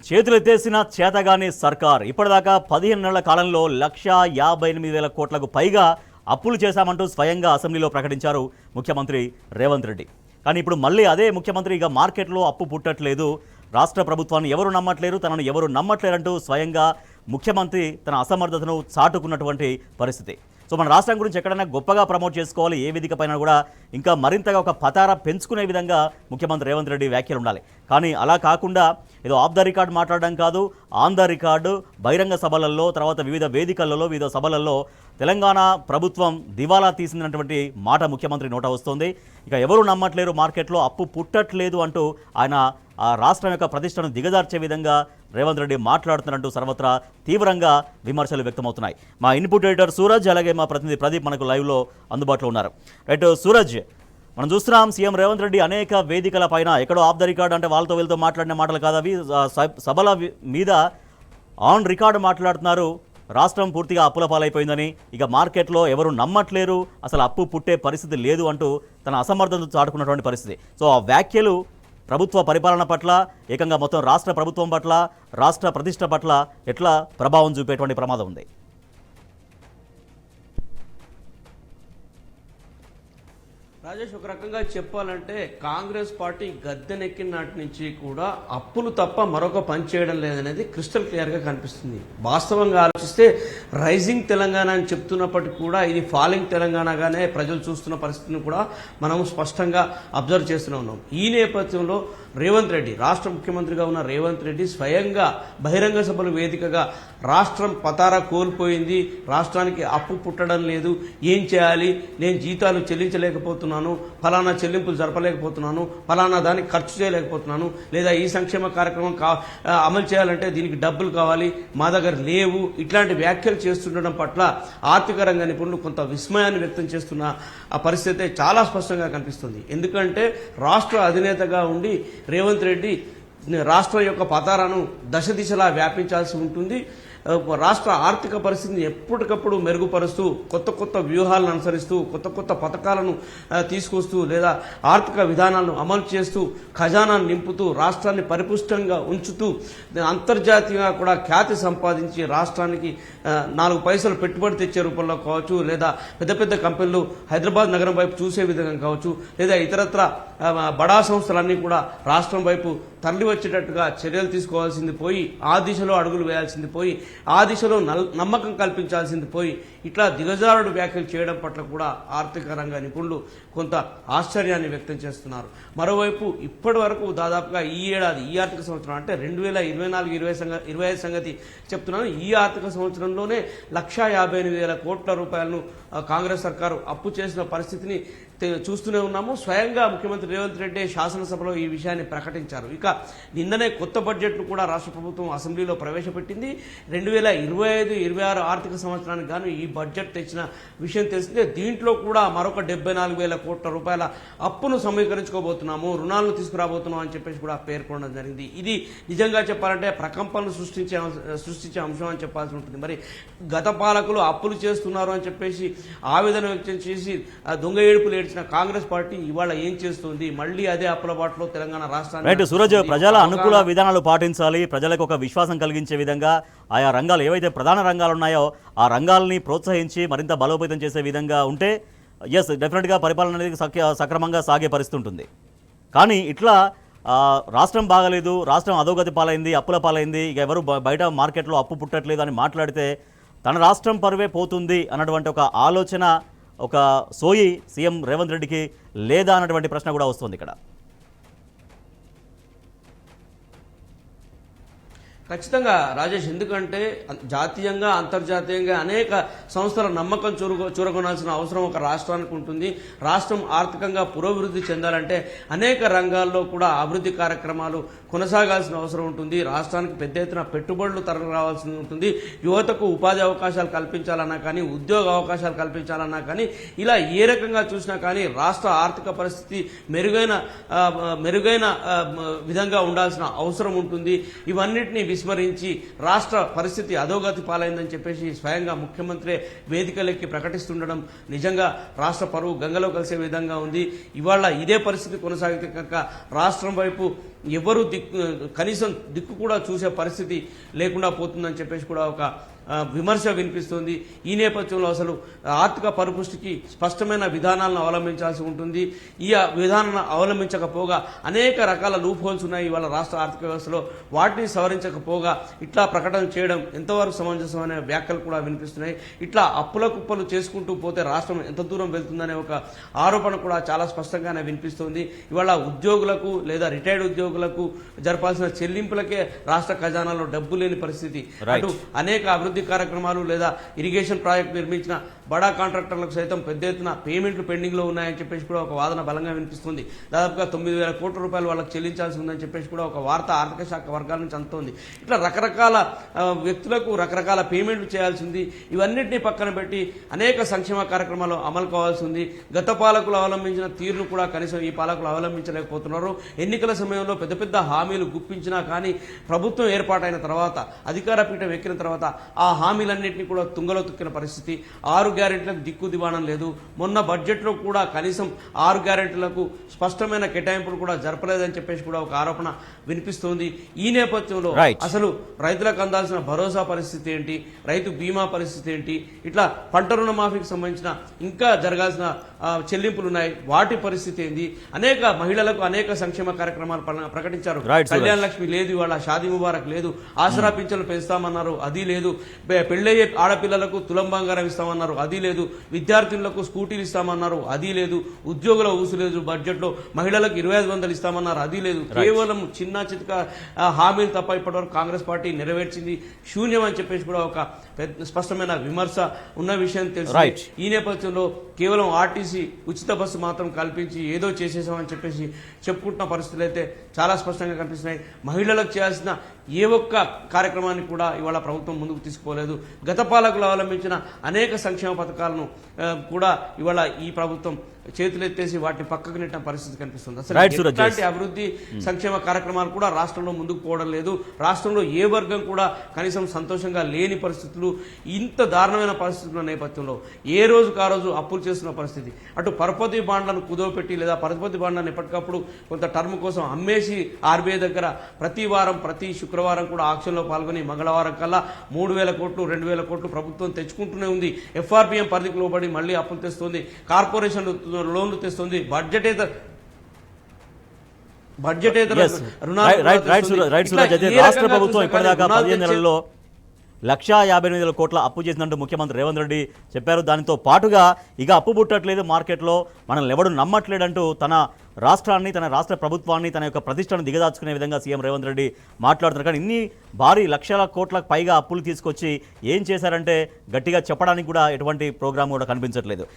చేతులెత్తేసిన చేతగాని సర్కార్ ఇప్పటిదాకా 15 నెలల కాలంలో 1,58,000 కోట్లకు పైగా అప్పులు చేశామంటూ స్వయంగా అసెంబ్లీలో ప్రకటించారు ముఖ్యమంత్రి రేవంత్ రెడ్డి. కానీ ఇప్పుడు మళ్ళీ అదే ముఖ్యమంత్రి ఇక మార్కెట్లో అప్పు పుట్టట్లేదు, రాష్ట్ర ప్రభుత్వాన్ని ఎవరు నమ్మట్లేరు, తనను ఎవరు నమ్మట్లేరంటూ స్వయంగా ముఖ్యమంత్రి తన అసమర్థతను చాటుకున్నటువంటి పరిస్థితి. సో మన రాష్ట్రం గురించి ఎక్కడైనా గొప్పగా ప్రమోట్ చేసుకోవాలి, ఏ వేదిక పైన కూడా ఇంకా మరింతగా ఒక పతార పెంచుకునే విధంగా ముఖ్యమంత్రి రేవంత్ రెడ్డి వ్యాఖ్యలు ఉండాలి. కానీ అలా కాకుండా ఏదో ఆఫ్ ద రికార్డ్ మాట్లాడడం కాదు, ఆన్ ద రికార్డు బహిరంగ సభలలో, తర్వాత వివిధ వేదికలలో, వివిధ సభలలో తెలంగాణ ప్రభుత్వం దివాలా తీసినటువంటి మాట ముఖ్యమంత్రి నోట వస్తోంది. ఇక ఎవరు నమ్మట్లేరు, మార్కెట్లో అప్పు పుట్టట్లేదు అంటూ ఆయన ఆ రాష్ట్రం యొక్క ప్రతిష్టను దిగజార్చే విధంగా రేవంత్ రెడ్డి మాట్లాడుతున్నట్టు సర్వత్రా తీవ్రంగా విమర్శలు వ్యక్తమవుతున్నాయి. మా ఇన్పుట్ ఎడిటర్ సూరజ్, అలాగే మా ప్రతినిధి ప్రదీప్ మనకు లైవ్లో అందుబాటులో ఉన్నారు. రైట్ సూరజ్, మనం చూస్తున్నాం సీఎం రేవంత్ రెడ్డి అనేక వేదికల పైన ఎక్కడో ఆఫ్ ద రికార్డ్ అంటే వాళ్ళతో వీళ్ళతో మాట్లాడిన మాటలు కాదు అవి, సభల మీద ఆన్ రికార్డు మాట్లాడుతున్నారు. రాష్ట్రం పూర్తిగా అప్పుల పాలైపోయిందని, ఇక మార్కెట్లో ఎవరు నమ్మట్లేరు, అసలు అప్పు పుట్టే పరిస్థితి లేదు అంటూ తన అసమర్థతను చాటుకున్నటువంటి పరిస్థితి. సో ఆ వ్యాఖ్యలు ప్రభుత్వ పరిపాలన పట్ల, ఏకంగా మొత్తం రాష్ట్ర ప్రభుత్వం పట్ల, రాష్ట్ర ప్రతిష్ట పట్ల ఎట్లా ప్రభావం చూపేటువంటి ప్రమాదం ఉంది? రాజేష్, ఒక రకంగా చెప్పాలంటే కాంగ్రెస్ పార్టీ గద్దెనెక్కిన నాటి నుంచి కూడా అప్పులు తప్ప మరొక పని చేయడం లేదనేది క్రిస్టల్ క్లియర్గా కనిపిస్తుంది. వాస్తవంగా ఆలోచిస్తే రైజింగ్ తెలంగాణ అని చెప్తున్నప్పటికీ కూడా ఇది ఫాలింగ్ తెలంగాణగానే ప్రజలు చూస్తున్న పరిస్థితిని కూడా మనం స్పష్టంగా అబ్జర్వ్ చేస్తూనే ఉన్నాం. ఈ నేపథ్యంలో రేవంత్ రెడ్డి, రాష్ట్ర ముఖ్యమంత్రిగా ఉన్న రేవంత్ రెడ్డి స్వయంగా బహిరంగ సభల వేదికగా రాష్ట్రం పతారా కోల్పోయింది, రాష్ట్రానికి అప్పు పుట్టడం లేదు, ఏం చేయాలి, నేను జీతాలు చెల్లించలేకపోతున్నాను, ఫలానా చెల్లింపులు జరపలేకపోతున్నాను, ఫలానా దానికి ఖర్చు చేయలేకపోతున్నాను, లేదా ఈ సంక్షేమ కార్యక్రమం అమలు చేయాలంటే దీనికి డబ్బులు కావాలి, మా దగ్గర లేవు, ఇట్లాంటి వ్యాఖ్యలు చేస్తుండడం పట్ల ఆర్థిక రంగ నిపుణులు కొంత విస్మయాన్ని వ్యక్తం చేస్తున్న ఆ పరిస్థితి చాలా స్పష్టంగా కనిపిస్తుంది. ఎందుకంటే రాష్ట్ర అధినేతగా ఉండి రేవంత్ రెడ్డి రాష్ట్రం యొక్క పతారాను దశ దిశలా వ్యాపించాల్సి ఉంటుంది. రాష్ట్ర ఆర్థిక పరిస్థితిని ఎప్పటికప్పుడు మెరుగుపరుస్తూ, కొత్త కొత్త వ్యూహాలను అనుసరిస్తూ, కొత్త కొత్త పథకాలను తీసుకొస్తూ, లేదా ఆర్థిక విధానాలను అమలు చేస్తూ, ఖజానాను నింపుతూ, రాష్ట్రాన్ని పరిపుష్టంగా ఉంచుతూ, అంతర్జాతీయంగా కూడా ఖ్యాతి సంపాదించి రాష్ట్రానికి 4 పైసలు పెట్టుబడి తెచ్చే రూపంలో కావచ్చు, లేదా పెద్ద పెద్ద కంపెనీలు హైదరాబాద్ నగరం వైపు చూసే విధంగా కావచ్చు, లేదా ఇతరత్ర బడా సంస్థలన్నీ కూడా రాష్ట్రం వైపు తరలి వచ్చేటట్టుగా చర్యలు తీసుకోవాల్సింది పోయి, ఆ దిశలో అడుగులు వేయాల్సింది పోయి, ఆ దిశలో నమ్మకం కల్పించాల్సింది పోయి, ఇట్లా దిగజారుడు వ్యాఖ్యలు చేయడం పట్ల కూడా ఆర్థిక రంగ నిపుణులు కొంత ఆశ్చర్యాన్ని వ్యక్తం చేస్తున్నారు. మరోవైపు ఇప్పటి వరకు దాదాపుగా ఈ ఏడాది, ఈ ఆర్థిక సంవత్సరం అంటే 2024-25 సంగతి చెప్తున్నాను, ఈ ఆర్థిక సంవత్సరంలోనే 1,58,000 కోట్ల రూపాయలను కాంగ్రెస్ సర్కారు అప్పు చేసిన పరిస్థితిని చూస్తూనే ఉన్నాము. స్వయంగా ముఖ్యమంత్రి రేవంత్ రెడ్డి శాసనసభలో ఈ విషయాన్ని ప్రకటించారు. ఇక నిన్ననే కొత్త బడ్జెట్ను కూడా రాష్ట్ర ప్రభుత్వం అసెంబ్లీలో ప్రవేశపెట్టింది. 2025-26 ఆర్థిక సంవత్సరానికి గాను ఈ బడ్జెట్ తెచ్చిన విషయం తెలిసిందే. దీంట్లో కూడా మరొక 74,000 కోట్ల రూపాయల అప్పును సమీకరించుకోబోతున్నాము, రుణాలను తీసుకురాబోతున్నాం అని చెప్పేసి కూడా పేర్కొనడం జరిగింది. ఇది నిజంగా చెప్పాలంటే ప్రకంపనలు సృష్టించే అంశం అని చెప్పాల్సి ఉంటుంది. మరి గత పాలకులు అప్పులు చేస్తున్నారు అని చెప్పేసి ఆవేదన వ్యక్తం చేసి దొంగ ఏడుపులు ఏడ్చిన కాంగ్రెస్ పార్టీ ఇవాళ ఏం చేస్తుంది? మళ్ళీ అదే అప్పుల బాటలో తెలంగాణ రాష్ట్రాన్ని. సూరజ్, ప్రజల అనుకూల విధానాలు పాటించాలి, ప్రజలకు ఒక విశ్వాసం కలిగించే విధంగా ఆయా రంగాలు ఏవైతే ప్రధాన రంగాలు ఉన్నాయో ఆ రంగాలని ప్రోత్సహించి మరింత బలోపేతం చేసే విధంగా ఉంటే ఎస్ డెఫినెట్గా పరిపాలన అనేది సక్రమంగా సాగే పరిస్థితి ఉంటుంది. కానీ ఇట్లా రాష్ట్రం బాగలేదు, రాష్ట్రం అధోగతి పాలైంది, అప్పుల పాలైంది, ఇక ఎవరు బయట మార్కెట్లో అప్పు పుట్టట్లేదు అని మాట్లాడితే తన రాష్ట్రం పరువే పోతుంది అన్నటువంటి ఒక ఆలోచన, ఒక సోయి సీఎం రేవంత్ రెడ్డికి లేదా అన్నటువంటి ప్రశ్న కూడా వస్తుంది ఇక్కడ. ఖచ్చితంగా రాజేష్, ఎందుకంటే జాతీయంగా అంతర్జాతీయంగా అనేక సంస్థల నమ్మకం చూరగొనాల్సిన అవసరం ఒక రాష్ట్రానికి ఉంటుంది. రాష్ట్రం ఆర్థికంగా పురోభివృద్ధి చెందాలంటే అనేక రంగాల్లో కూడా అభివృద్ధి కార్యక్రమాలు కొనసాగాల్సిన అవసరం ఉంటుంది. రాష్ట్రానికి పెద్ద ఎత్తున పెట్టుబడులు తరలి రావాల్సి ఉంటుంది. యువతకు ఉపాధి అవకాశాలు కల్పించాలన్నా కానీ, ఉద్యోగ అవకాశాలు కల్పించాలన్నా కానీ, ఇలా ఏ రకంగా చూసినా కానీ రాష్ట్ర ఆర్థిక పరిస్థితి మెరుగైన విధంగా ఉండాల్సిన అవసరం ఉంటుంది. ఇవన్నిటినీ విస్మరించి రాష్ట్ర పరిస్థితి అధోగతి పాలైందని చెప్పేసి స్వయంగా ముఖ్యమంత్రి వేదికలెక్కి ప్రకటిస్తుండడం నిజంగా రాష్ట్ర పరువు గంగలో కలిసే విధంగా ఉంది. ఇవాళ ఇదే పరిస్థితి కొనసాగితే కనుక రాష్ట్రం వైపు ఎవరు కనీసం దిక్కు కూడా చూసే పరిస్థితి లేకుండా పోతుందని చెప్పేసి కూడా ఒక విమర్శ వినిపిస్తుంది. ఈ నేపథ్యంలో అసలు ఆర్థిక పరిపుష్టికి స్పష్టమైన విధానాలను అవలంబించాల్సి ఉంటుంది. ఈ విధానాలను అవలంబించకపోగా అనేక రకాల లూప్ హోల్స్ ఉన్నాయి ఇవాళ రాష్ట్ర ఆర్థిక వ్యవస్థలో. వాటిని సవరించకపోగా ఇట్లా ప్రకటన చేయడం ఎంతవరకు సమంజసం అనే వ్యాఖ్యలు కూడా వినిపిస్తున్నాయి. ఇట్లా అప్పుల కుప్పలు చేసుకుంటూ పోతే రాష్ట్రం ఎంత దూరం వెళ్తుందనే ఒక ఆరోపణ కూడా చాలా స్పష్టంగానే వినిపిస్తుంది. ఇవాళ ఉద్యోగులకు లేదా రిటైర్డ్ ఉద్యోగులకు జరపాల్సిన చెల్లింపులకే రాష్ట్ర ఖజానాలో డబ్బు లేని పరిస్థితి. అటు అనేక అభివృద్ధి కార్యక్రమాలు లేదా ఇరిగేషన్ ప్రాజెక్టు నిర్మించిన బడా కాంట్రాక్టర్లకు సైతం పెద్ద ఎత్తున పేమెంట్లు పెండింగ్ లో ఉన్నాయని చెప్పేసి కూడా ఒక వాదన బలంగా వినిపిస్తుంది. దాదాపుగా 9,000 కోట్ల రూపాయలు వాళ్ళకి చెల్లించాల్సి ఉందని చెప్పేసి కూడా ఒక వార్త ఆర్థిక శాఖ వర్గాల నుంచి అందుతోంది. ఇట్లా రకరకాల వ్యక్తులకు రకరకాల పేమెంట్లు చేయాల్సి ఉంది. ఇవన్నింటినీ పక్కన పెట్టి అనేక సంక్షేమ కార్యక్రమాలు అమలు కావాల్సి ఉంది. గత పాలకులు అవలంబించిన తీరును కూడా కనీసం ఈ పాలకులు అవలంబించలేకపోతున్నారు. ఎన్నికల సమయంలో పెద్ద పెద్ద హామీలు గుప్పించినా కానీ ప్రభుత్వం ఏర్పాటైన తర్వాత అధికార పీఠం ఎక్కిన తర్వాత ఆ హామీలన్నింటినీ కూడా తుంగలో తొక్కిన పరిస్థితి. 6 గ్యారెంటీలకు దిక్కు దివాణం లేదు. మొన్న బడ్జెట్లో కూడా కనీసం 6 గ్యారెంటీలకు స్పష్టమైన కేటాయింపులు కూడా జరపలేదని చెప్పేసి కూడా ఒక ఆరోపణ వినిపిస్తోంది. ఈ నేపథ్యంలో అసలు రైతులకు అందాల్సిన భరోసా పరిస్థితి ఏంటి, రైతు బీమా పరిస్థితి ఏంటి, ఇట్లా పంట రుణమాఫీకి సంబంధించిన ఇంకా జరగాల్సిన చెల్లింపులు ఉన్నాయి, వాటి పరిస్థితి ఏంది, అనేక మహిళలకు అనేక సంక్షేమ కార్యక్రమాలు ప్రకటించారు. కళ్యాణ లక్ష్మి లేదు, ఇవాళ షాదీ ముబారక్ లేదు, ఆసరా పింఛన్లు పెంచుతామన్నారు, అది లేదు, పెళ్ళయ్యే ఆడపిల్లలకు తులం బంగారం ఇస్తామన్నారు, అది లేదు, విద్యార్థులకు స్కూటీలు ఇస్తామన్నారు, అది లేదు, ఉద్యోగుల ఊసు లేదు, బడ్జెట్ లో మహిళలకు 2500 ఇస్తామన్నారు, అది లేదు. కేవలం చిన్న చితక హామీలు తప్ప ఇప్పటివరకు కాంగ్రెస్ పార్టీ నెరవేర్చింది శూన్యం అని చెప్పేసి కూడా ఒక స్పష్టమైన విమర్శ ఉన్న విషయం తెలుసు. ఈ నేపథ్యంలో కేవలం ఆర్టీసీ ఉచిత బస్సు మాత్రం కల్పించి ఏదో చేసేసామని చెప్పేసి చెప్పుకుంటున్న పరిస్థితులు అయితే చాలా స్పష్టంగా కనిపిస్తున్నాయి. మహిళలకు చేయాల్సిన ఏ ఒక్క కార్యక్రమాన్ని కూడా ఇవాళ ప్రభుత్వం ముందుకు తీసుకుపోలేదు. గత పాలకులు అవలంబించిన అనేక సంక్షేమ పథకాలను కూడా ఇవాళ ఈ ప్రభుత్వం చేతులెత్తేసి వాటిని పక్కకు నెట్టిన పరిస్థితి కనిపిస్తుంది. అసలు ఇలాంటి అభివృద్ధి సంక్షేమ కార్యక్రమాలు కూడా రాష్ట్రంలో ముందుకు పోవడం లేదు. రాష్ట్రంలో ఏ వర్గం కూడా కనీసం సంతోషంగా లేని పరిస్థితులు, ఇంత దారుణమైన పరిస్థితుల నేపథ్యంలో ఏ రోజుకు ఆ రోజు అప్పులు చేస్తున్న పరిస్థితి. అటు పరపతి బాండ్లను కుదవపెట్టి లేదా పరపతి బాండ్లను ఎప్పటికప్పుడు కొంత టర్మ్ కోసం అమ్మేసి ఆర్బీఐ దగ్గర ప్రతి వారం ప్రతి శుక్రవారం కూడా ఆక్షన్లో పాల్గొని మంగళవారం కల్లా 3,000 కోట్లు 2,000 కోట్లు ప్రభుత్వం తెచ్చుకుంటూనే ఉంది. ఎఫ్ఆర్పిఎం పరిధికి లోబడి మళ్లీ అప్పులు తెస్తుంది, కార్పొరేషన్ లోన్లు తెస్తుంది, బడ్జెటేతర రాష్ట్ర ప్రభుత్వం ఇప్పటిదాకా 15 నెలల్లో 1,58,000 కోట్ల అప్పు చేసినట్టు ముఖ్యమంత్రి రేవంత్ రెడ్డి చెప్పారు. దానితో పాటుగా ఇక అప్పు పుట్టట్లేదు, మార్కెట్లో మనల్ని ఎవడు నమ్మట్లేదంటూ తన రాష్ట్రాన్ని, తన రాష్ట్ర ప్రభుత్వాన్ని, తన యొక్క ప్రతిష్టను దిగదాచుకునే విధంగా సీఎం రేవంత్ రెడ్డి మాట్లాడుతున్నారు. కానీ ఇన్ని భారీ 1,00,000 కోట్లకు పైగా అప్పులు తీసుకొచ్చి ఏం చేశారంటే గట్టిగా చెప్పడానికి కూడా ఎటువంటి ప్రోగ్రామ్ కూడా కనిపించట్లేదు.